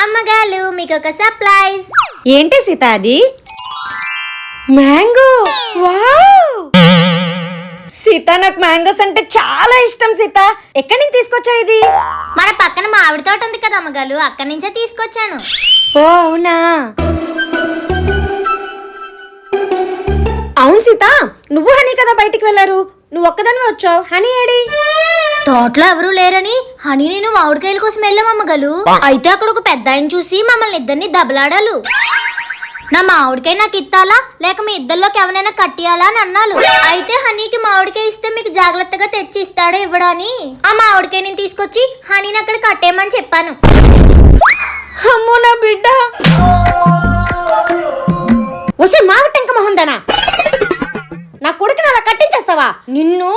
అమ్మగారు మీకు ఒక సర్ప్రైజ్. ఏంటి సీత అది? మ్యాంగో. వావ్ సీత, నాకు మ్యాంగోస్ అంటే చాలా ఇష్టం. సీత, ఎక్కడి నుంచి తీసుకొచ్చావు ఇది? మన పక్కన మామిడి తోట ఉంది కదా అమ్మగారు, అక్కడి నుంచే తీసుకొచ్చాను. ఓ అవునా. అవును సీత, నువ్వు హనీ కదా బయటికి వెళ్ళారు, నువ్వు ఒక్కదానివే వచ్చావు. Honey AD? తోటలో ఎవరూ లేరని హనీ నేను మామిడికాయల కోసం వెళ్ళాం అమ్మగారు. అయితే అక్కడ ఒక పెద్ద ఆయన చూసి మమ్మల్ని ఇద్దరిని దెబ్బలాడాలు. నా మామిడికాయ నాకు ఇత్తాలా లేక మీ ఇద్దరిలోకి ఎవరైనా కట్టియాలా అని అన్నాడు. అయితే హనీకి మామిడికాయ ఇస్తే మీకు జాగ్రత్తగా తెచ్చి ఇస్తాడో ఇవ్వడని ఆ మామిడికాయ నేను తీసుకొచ్చి హనీని అక్కడ కట్టేయమని చెప్పాను. అమ్మో నా బిడ్డ. వసే మామిడి టెంక మొహందనా, నా కొడుకుని అలా కట్టించేస్తావా నిన్ను?